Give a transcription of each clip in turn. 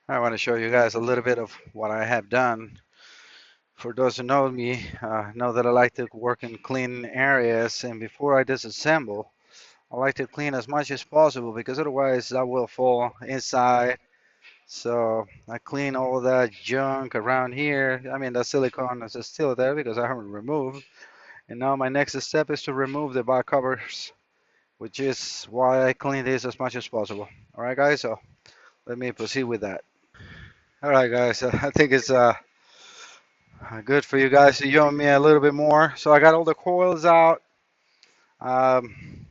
I want to show you guys a little bit of what I have done. For those who know me, know that I like to work in clean areas, and before I disassemble, I like to clean as much as possible because otherwise that will fall inside. So I clean all that junk around here. I mean, the silicone is still there because I haven't removed. And now my next step is to remove the back covers, which is why I clean this as much as possible. All right, guys. So let me proceed with that. All right, guys. I think it's good for you guys to show me a little bit more. So I got all the coils out. Um,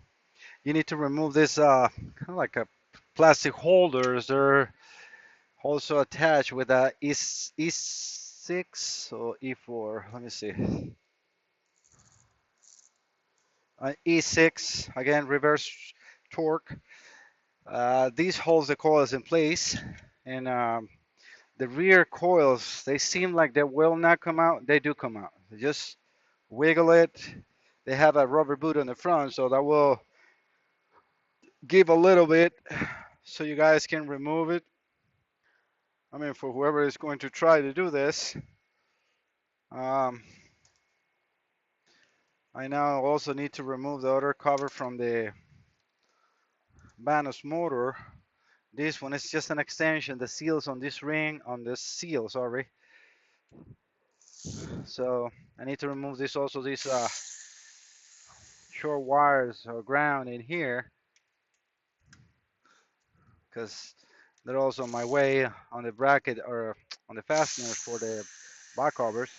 you need to remove this kind of like a plastic holders. They're also attached with a E6 or E4. Let me see. E6 again, reverse torque. These holds the coils in place, and the rear coils they seem like they will not come out. They do come out. They just wiggle it. They have a rubber boot on the front, so that will give a little bit so you guys can remove it. I mean, for whoever is going to try to do this, um, I now also need to remove the other cover from the Banus motor. This one is just an extension. The seals on this ring, on this seal, sorry. So I need to remove this also, these short wires or ground in here because they're also on my way on the bracket or on the fasteners for the back covers.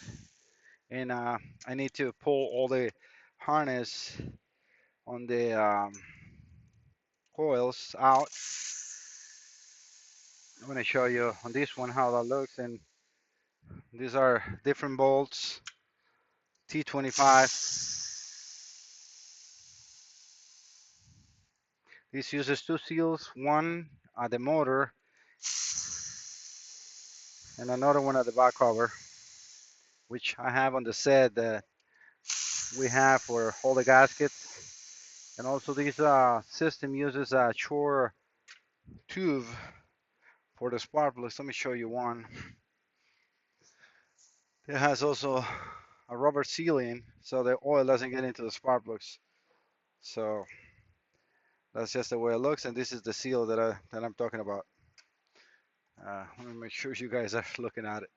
And I need to pull all the harness on the coils out. I'm going to show you on this one how that looks, and these are different bolts T25. This uses two seals, one at the motor and another one at the back cover, which I have on the set that we have for all the gaskets. And also this system uses a short tube for the spark plugs. Let me show you one. It has also a rubber sealing so the oil doesn't get into the spark plugs. So that's just the way it looks, and this is the seal that I'm talking about. Let me make sure you guys are looking at it.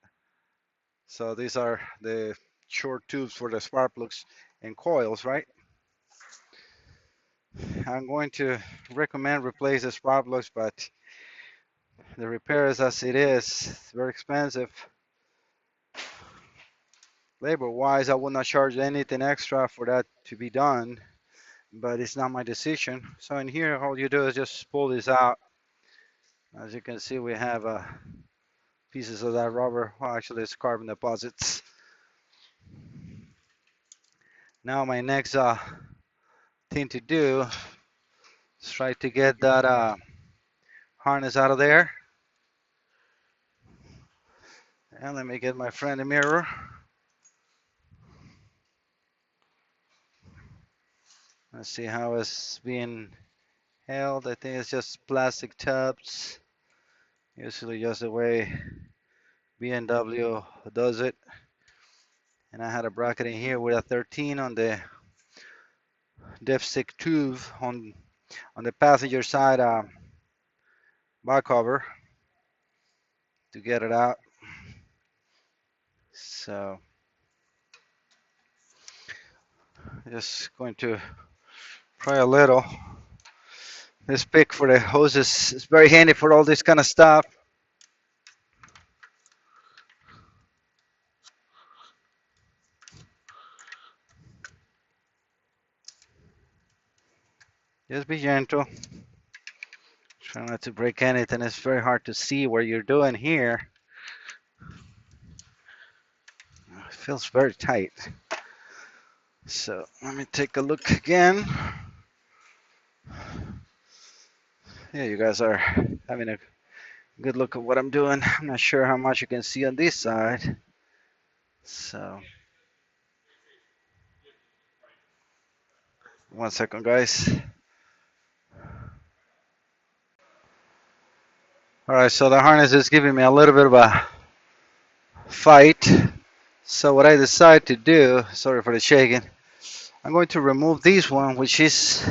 So these are the short tubes for the spark plugs and coils, right? I'm going to recommend replace the spark plugs, but the repairs as it is very expensive. Labor-wise, I will not charge anything extra for that to be done, but it's not my decision. So in here, all you do is just pull this out. As you can see, we have pieces of that rubber. Well, actually, it's carbon deposits. Now my next thing to do is try to get that harness out of there. And let me get my friend a mirror. Let's see how it's being held. I think it's just plastic tubs. Usually just the way BMW does it. And I had a bracket in here with a 13 on the dipstick tube on the passenger side back cover to get it out. So just going to try a little. This pick for the hoses is very handy for all this kind of stuff. Just be gentle. Try not to break anything. It's very hard to see what you're doing here. It feels very tight. So let me take a look again. Yeah, you guys are having a good look at what I'm doing. I'm not sure how much you can see on this side. So, one second, guys. All right, so the harness is giving me a little bit of a fight. So what I decide to do, sorry for the shaking, I'm going to remove this one, which is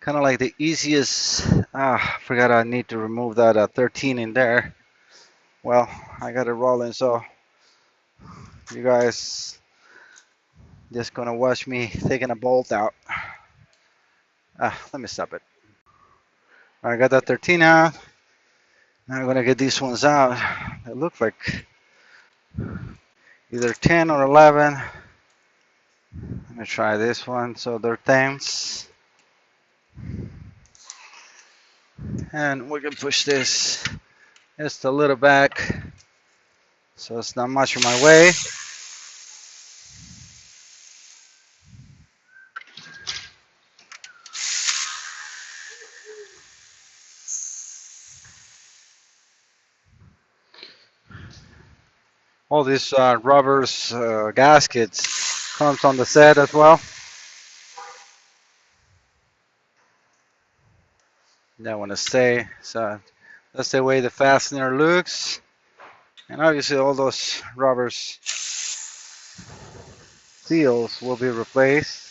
kind of like the easiest. Forgot I need to remove that 13 in there. Well, I got it rolling, so you guys just gonna watch me taking a bolt out. Let me stop it. I got that 13 out. Now I'm gonna get these ones out. It looks like either 10 or 11. Let me try this one. So they're 10s. And we can push this just a little back so it's not much in my way. All these rubbers gaskets comes on the set as well. That want to stay. So that's the way the fastener looks. And obviously all those rubbers seals will be replaced.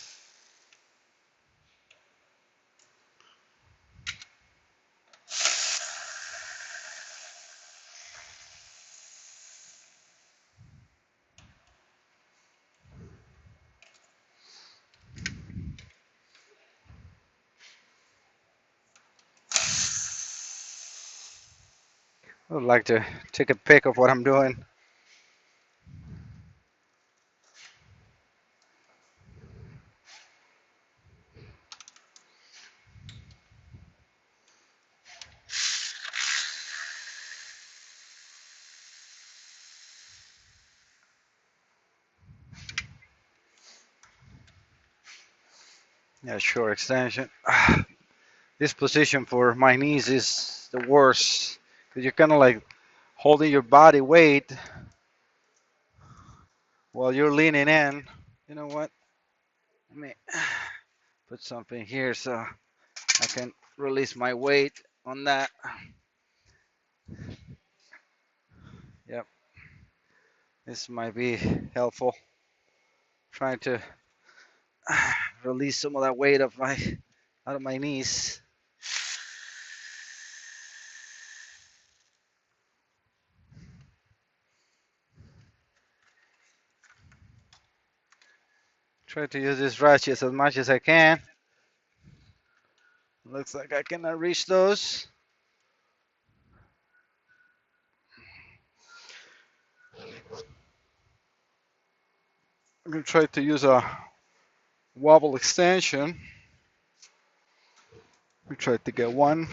I would like to take a pic of what I'm doing. Yeah, sure, extension. This position for my knees is the worst because you're kind of like holding your body weight while you're leaning in. You know what? Let me put something here so I can release my weight on that. Yep, this might be helpful. Trying to release some of that weight of my out of my knees. Try to use these ratchets as much as I can. Looks like I cannot reach those. I'm gonna try to use a wobble extension. We tried to get one.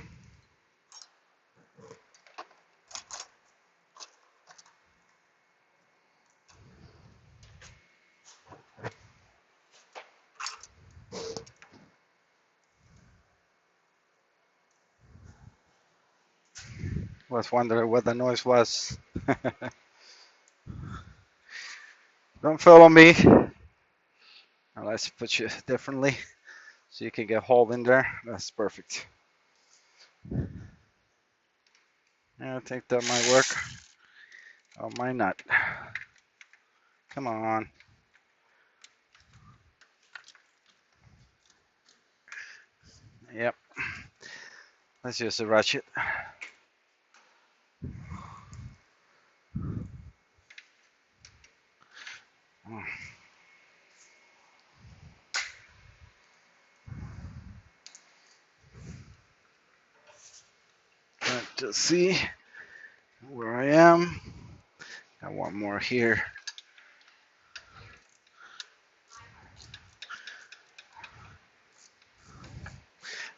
Was wondering what the noise was. Don't follow me. Now let's put you differently so you can get hold in there. That's perfect. Yeah, I think that might work. Oh, might not. Come on. Yep. Let's use the ratchet. Trying to see where I am. I want more here.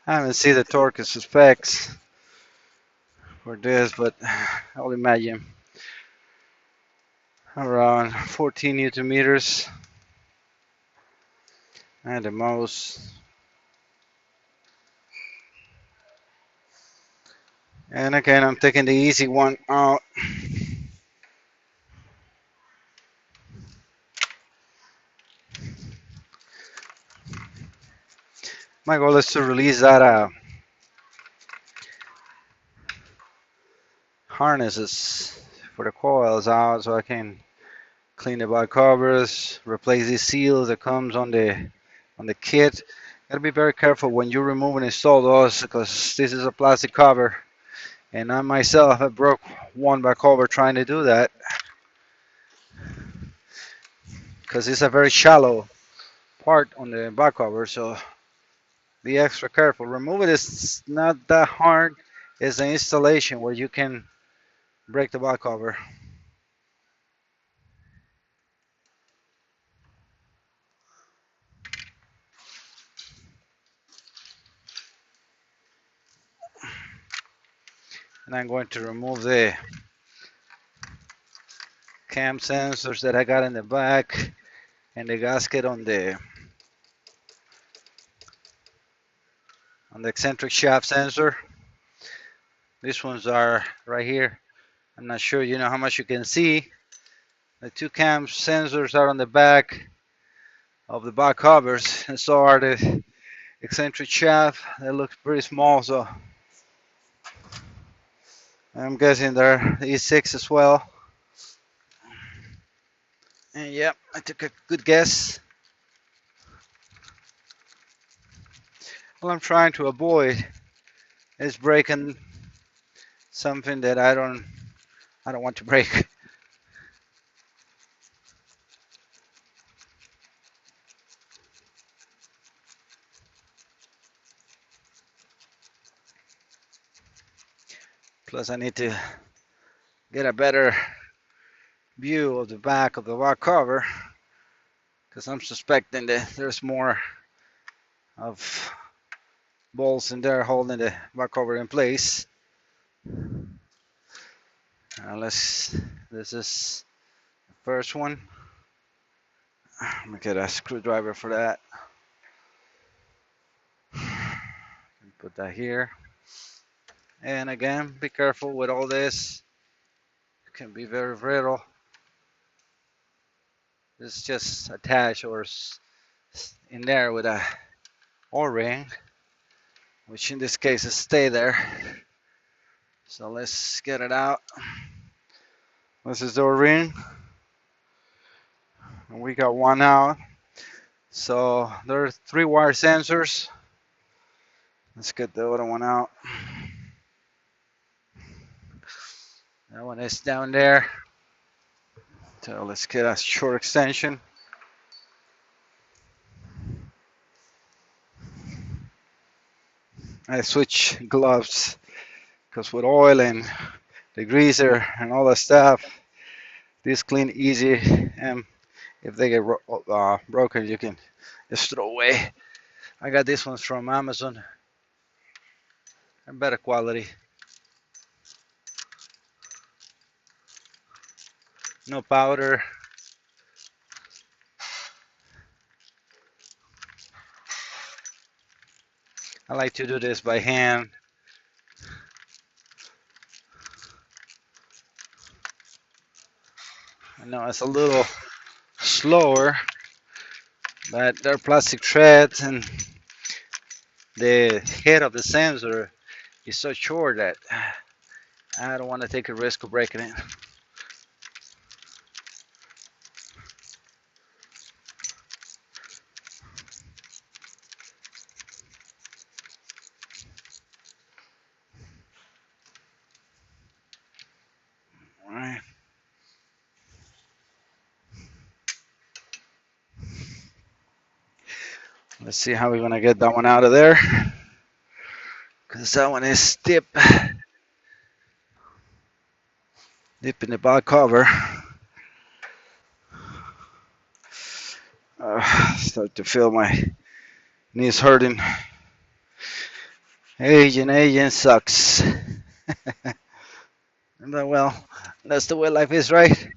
I haven't seen the torque specs for this, but I'll imagine around 14 Newton meters at the most. And again, I'm taking the easy one out. My goal is to release that harnesses for the coils out so I can clean the back covers, replace the seals that comes on the kit. Gotta be very careful when you remove and install those because this is a plastic cover, and I myself have broke one back cover trying to do that because it's a very shallow part on the back cover. So be extra careful. Remove it is not that hard. It's an installation where you can break the back cover. And I'm going to remove the cam sensors that I got in the back and the gasket on the eccentric shaft sensor. These ones are right here. I'm not sure you know how much you can see. The two cam sensors are on the back of the back covers, and so are the eccentric shaft. They look pretty small, so I'm guessing they're E6 as well. And yep, I took a good guess. What I'm trying to avoid is breaking something that I don't want to break. Plus I need to get a better view of the back of the back cover because I'm suspecting that there's more of bolts in there holding the back cover in place. This is the first one. Let me get a screwdriver for that. Put that here. And again, be careful with all this. It can be very brittle. It's just attached or in there with a O-ring, which in this case is stay there. So let's get it out. This is the O-ring. And we got one out. So there are 3 wire sensors. Let's get the other one out. That one is down there. So let's get a short extension. I switch gloves because with oil and the greaser and all that stuff, this clean easy, and if they get broken, you can just throw away. I got this ones from Amazon, and better quality. No powder. I like to do this by hand. I know it's a little slower, but they're plastic threads and the head of the sensor is so short that I don't want to take a risk of breaking it. All right. Let's see how we're gonna get that one out of there, because that one is deep in the back cover. Start to feel my knees hurting. Aging sucks. But well, that's the way life is, right?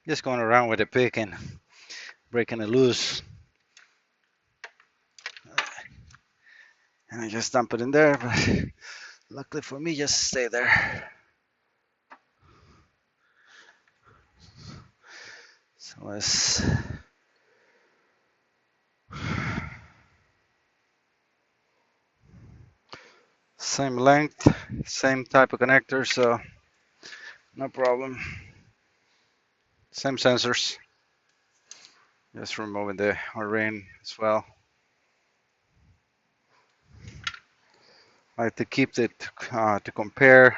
Just going around with a pick and breaking it loose. And I just dump it in there, but luckily for me, just stay there. So let's same length, same type of connector, so no problem. Same sensors. Just removing the O-ring as well. I like to keep it to compare.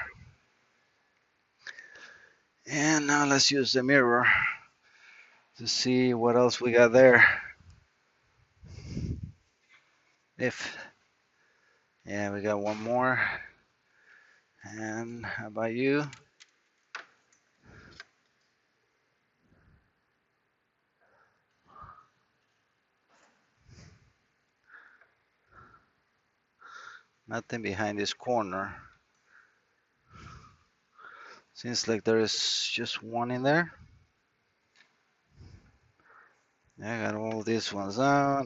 And now let's use the mirror to see what else we got there. If, yeah, we got one more. And how about you? Nothing behind this corner. Seems like there is just one in there. Yeah, I got all these ones out.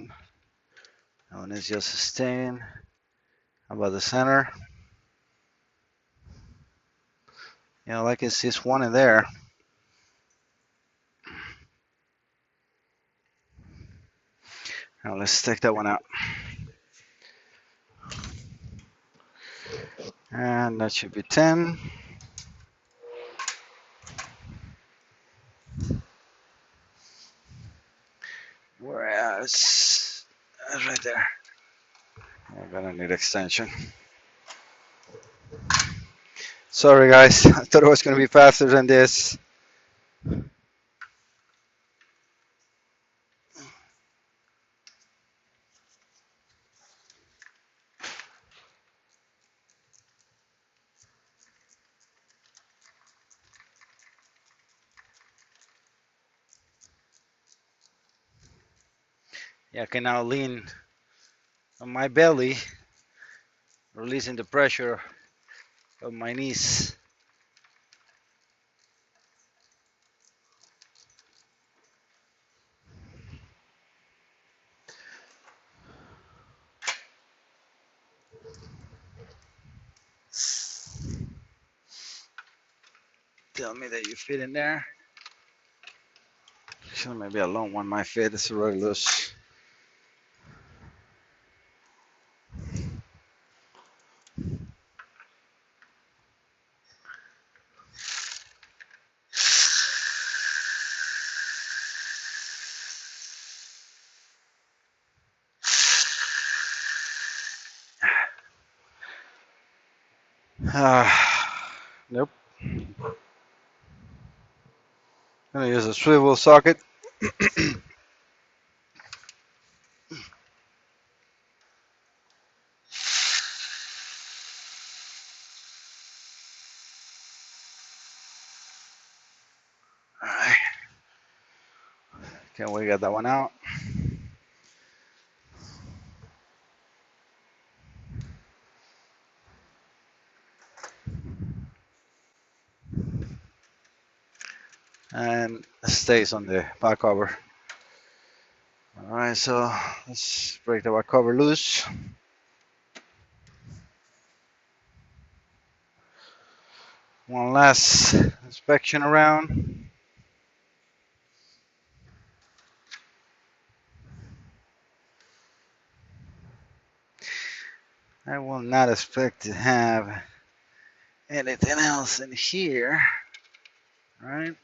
That one is just a stain. How about the center? You know, like it's just one in there. Now let's take that one out. And that should be 10. Whereas, that's right there. I'm gonna need extension. Sorry guys, I thought it was gonna be faster than this. Yeah, I can now lean on my belly, releasing the pressure of my knees. Tell me that you fit in there. Actually, maybe a long one might fit. It's already loose. Nope. I'm gonna use a swivel socket. Alright. Okay, we got that one out. And it stays on the back cover. Alright, so let's break the back cover loose. One last inspection around. I will not expect to have anything else in here, right?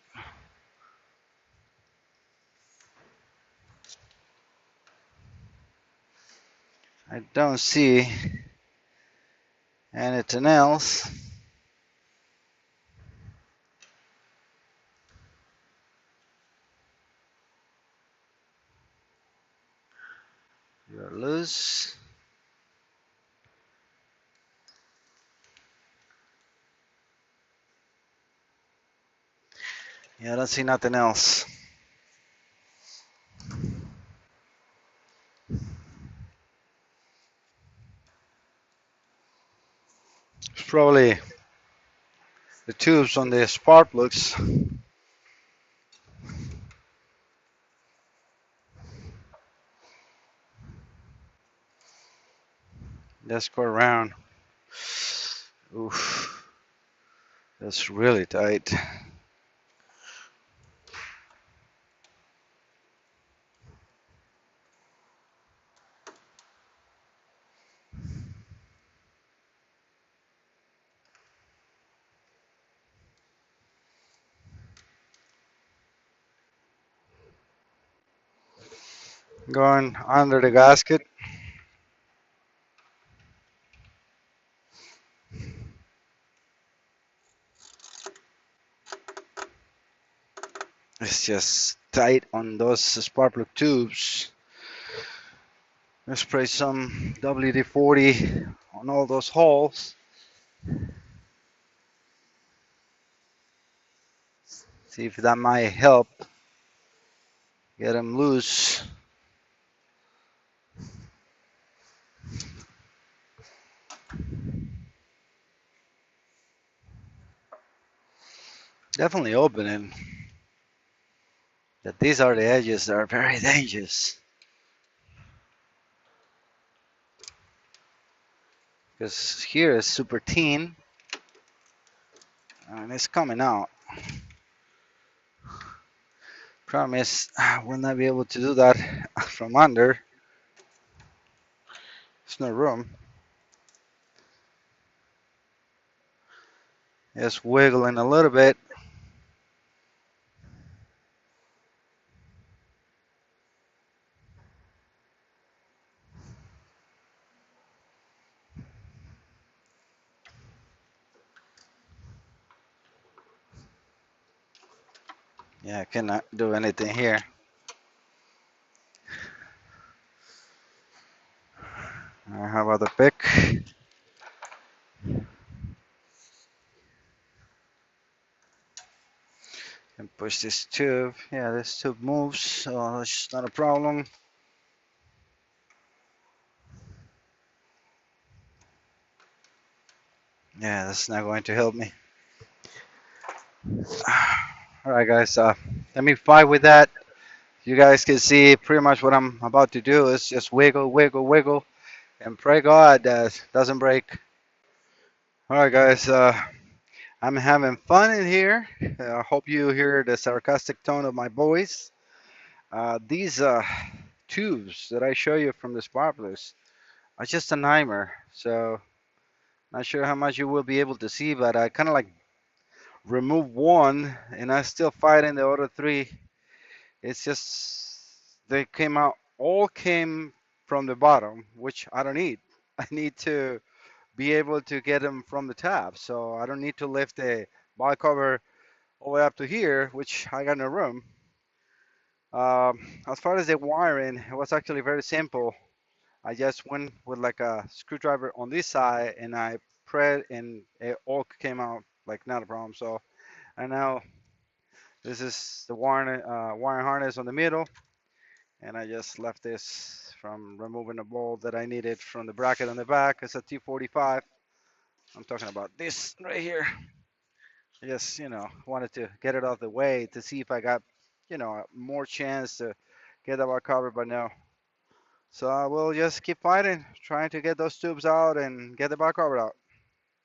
I don't see anything else. You're loose. Yeah, I don't see nothing else. It's probably the tubes on the spark plugs. Let's go around. Oof, that's really tight. Going under the gasket. It's just tight on those spark plug tubes. Let's spray some WD-40 on all those holes. See if that might help get them loose. Definitely opening. That these are the edges that are very dangerous. Because here is super thin and it's coming out. Problem is, we'll not be able to do that from under. There's no room. Just wiggling a little bit. Yeah, I cannot do anything here. How about the pick? And push this tube. Yeah, this tube moves, so it's not a problem. Yeah, that's not going to help me. All right, guys. Let me fight with that. You guys can see pretty much what I'm about to do is just wiggle, wiggle, wiggle, and pray God that doesn't break. All right, guys. I'm having fun in here. I hope you hear the sarcastic tone of my voice. These tubes that I show you from the sparklers are just a nightmare. So not sure how much you will be able to see, but I kind of like remove one, and I still fighting the other three. It's just they came out all came from the bottom, which I don't need. I need to be able to get them from the top, so I don't need to lift the body cover all the way up to here, which I got no room. As far as the wiring, it was actually very simple. I just went with like a screwdriver on this side, and I pressed, and it all came out like not a problem. So and now this is the wiring harness on the middle, and I just left this from removing the bolt that I needed from the bracket on the back. It's a T45. I'm talking about this right here. I just, wanted to get it out of the way to see if I got, more chance to get that covered, but no. So I will just keep fighting, trying to get those tubes out and get the back cover out.